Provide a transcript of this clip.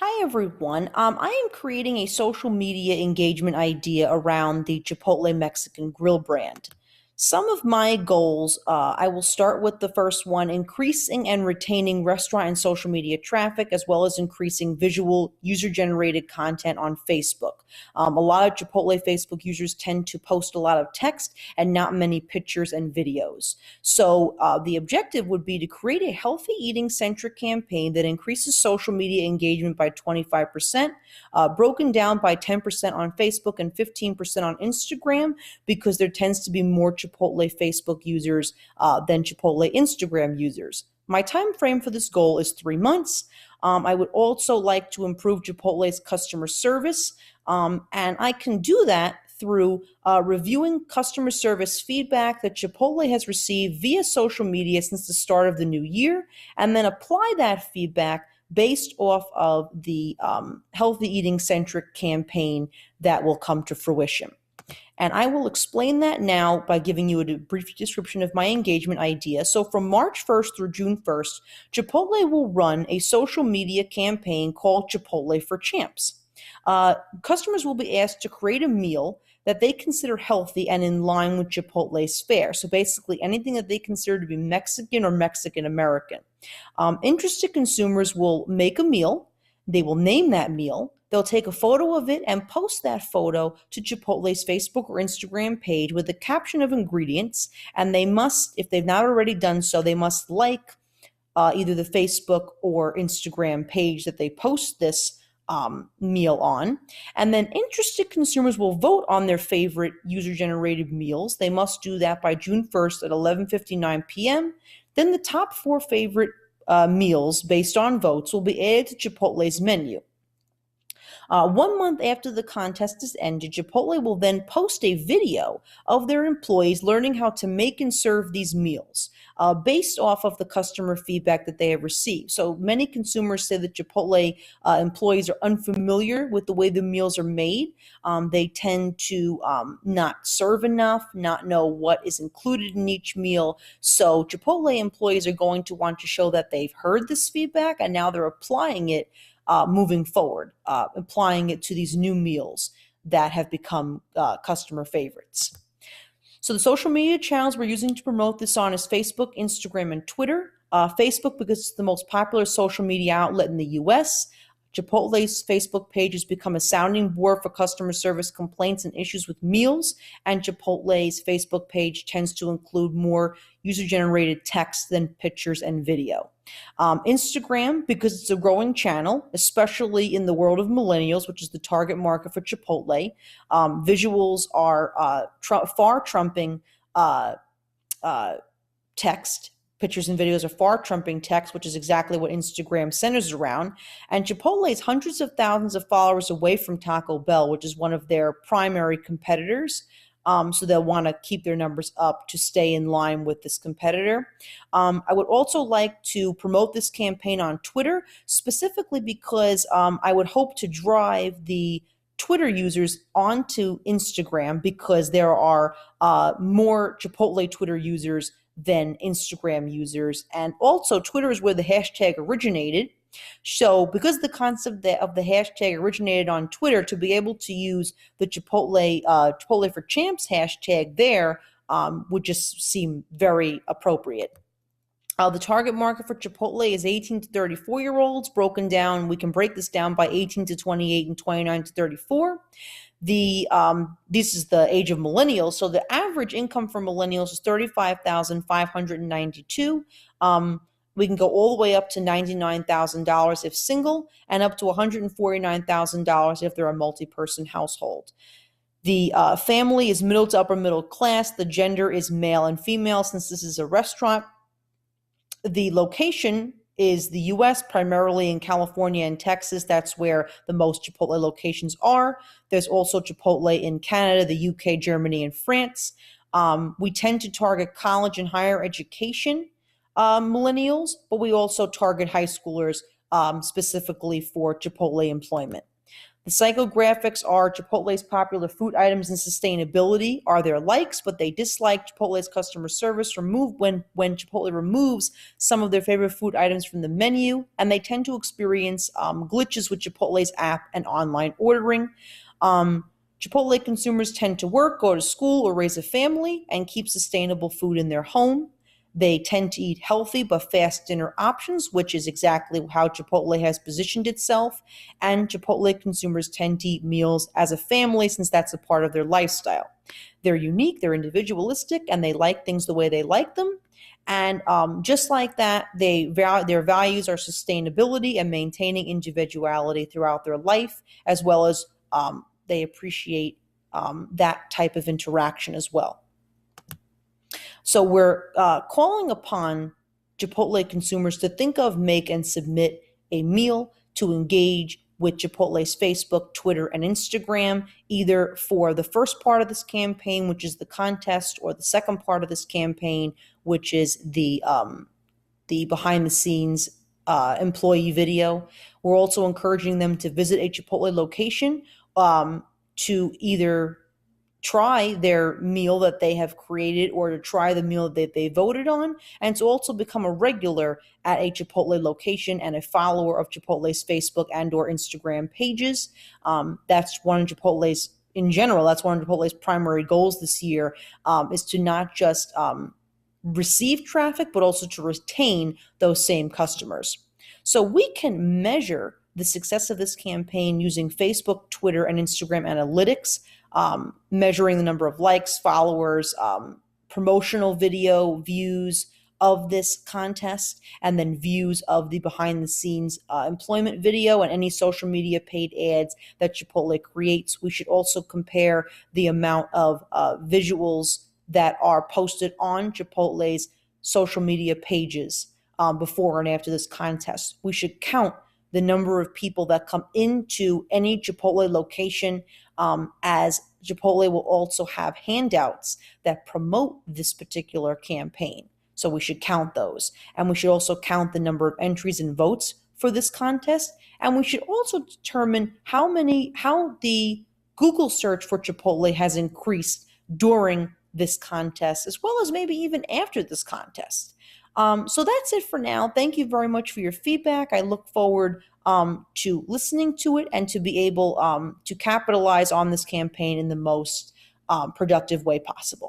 Hi everyone. I am creating a social media engagement idea around the Chipotle Mexican Grill brand. Some of my goals, I will start with the first one, increasing and retaining restaurant and social media traffic, as well as increasing visual user-generated content on Facebook. A lot of Chipotle Facebook users tend to post a lot of text and not many pictures and videos. So the objective would be to create a healthy eating centric campaign that increases social media engagement by 25%, broken down by 10% on Facebook and 15% on Instagram, because there tends to be more Chipotle Facebook users than Chipotle Instagram users. My time frame for this goal is 3 months. I would also like to improve Chipotle's customer service, and I can do that through reviewing customer service feedback that Chipotle has received via social media since the start of the new year, and then apply that feedback based off of the healthy eating centric campaign that will come to fruition. And I will explain that now by giving you a brief description of my engagement idea. So from March 1st through June 1st, Chipotle will run a social media campaign called Chipotle for Champs. Customers will be asked to create a meal that they consider healthy and in line with Chipotle's fare. So basically anything that they consider to be Mexican or Mexican American. Interested consumers will make a meal. They will name that meal. They'll take a photo of it and post that photo to Chipotle's Facebook or Instagram page with a caption of ingredients. And they must, if they've not already done so, they must like either the Facebook or Instagram page that they post this meal on. And then interested consumers will vote on their favorite user-generated meals. They must do that by June 1st at 11:59 p.m. Then the top four favorite meals based on votes will be added to Chipotle's menu. 1 month after the contest is ended, Chipotle will then post a video of their employees learning how to make and serve these meals based off of the customer feedback that they have received. So many consumers say that Chipotle employees are unfamiliar with the way the meals are made. They tend to not serve enough, not know what is included in each meal. So Chipotle employees are going to want to show that they've heard this feedback and now they're applying it moving forward, applying it to these new meals that have become customer favorites. So the social media channels we're using to promote this on is Facebook, Instagram, and Twitter. Facebook because it's the most popular social media outlet in the US. Chipotle's Facebook page has become a sounding board for customer service complaints and issues with meals, and Chipotle's Facebook page tends to include more user-generated text than pictures and video. Instagram, because it's a growing channel, especially in the world of millennials, which is the target market for Chipotle. Visuals are far trumping text. Pictures and videos are far trumping text, which is exactly what Instagram centers around. And Chipotle is hundreds of thousands of followers away from Taco Bell, which is one of their primary competitors. So they'll want to keep their numbers up to stay in line with this competitor. I would also like to promote this campaign on Twitter, specifically because I would hope to drive the Twitter users onto Instagram, because there are more Chipotle Twitter users than Instagram users. And also Twitter is where the hashtag originated. So because the concept of the hashtag originated on Twitter, to be able to use the Chipotle for Champs hashtag there would just seem very appropriate. The target market for Chipotle is 18 to 34-year-olds, broken down. We can break this down by 18 to 28 and 29 to 34. This is the age of millennials. So the average income for millennials is $35,592. We can go all the way up to $99,000 if single, and up to $149,000 if they're a multi-person household. The family is middle to upper middle class. The gender is male and female, since this is a restaurant. The location is the U.S., primarily in California and Texas. That's where the most Chipotle locations are. There's also Chipotle in Canada, the UK, Germany, and France. We tend to target college and higher education millennials, but we also target high schoolers specifically for Chipotle employment. The psychographics are Chipotle's popular food items and sustainability are their likes, but they dislike Chipotle's customer service when Chipotle removes some of their favorite food items from the menu, and they tend to experience glitches with Chipotle's app and online ordering. Chipotle consumers tend to work, go to school, or raise a family and keep sustainable food in their home. They tend to eat healthy but fast dinner options, which is exactly how Chipotle has positioned itself. And Chipotle consumers tend to eat meals as a family since that's a part of their lifestyle. They're unique, they're individualistic, and they like things the way they like them. And just like that, their values are sustainability and maintaining individuality throughout their life, as well as they appreciate that type of interaction as well. So we're calling upon Chipotle consumers to think of, make, and submit a meal to engage with Chipotle's Facebook, Twitter, and Instagram, either for the first part of this campaign, which is the contest, or the second part of this campaign, which is the behind-the-scenes employee video. We're also encouraging them to visit a Chipotle location to either try their meal that they have created or to try the meal that they voted on, and to also become a regular at a Chipotle location and a follower of Chipotle's Facebook and or Instagram pages. That's one of Chipotle's, in general, that's one of Chipotle's primary goals this year, is to not just receive traffic, but also to retain those same customers. So we can measure the success of this campaign using Facebook, Twitter, and Instagram analytics, measuring the number of likes, followers, promotional video views of this contest, and then views of the behind-the-scenes employment video and any social media paid ads that Chipotle creates. We should also compare the amount of visuals that are posted on Chipotle's social media pages before and after this contest. We should count the number of people that come into any Chipotle location, as Chipotle will also have handouts that promote this particular campaign. So we should count those. And we should also count the number of entries and votes for this contest. And we should also determine how the Google search for Chipotle has increased during this contest, as well as maybe even after this contest. So that's it for now. Thank you very much for your feedback. I look forward to listening to it and to be able to capitalize on this campaign in the most productive way possible.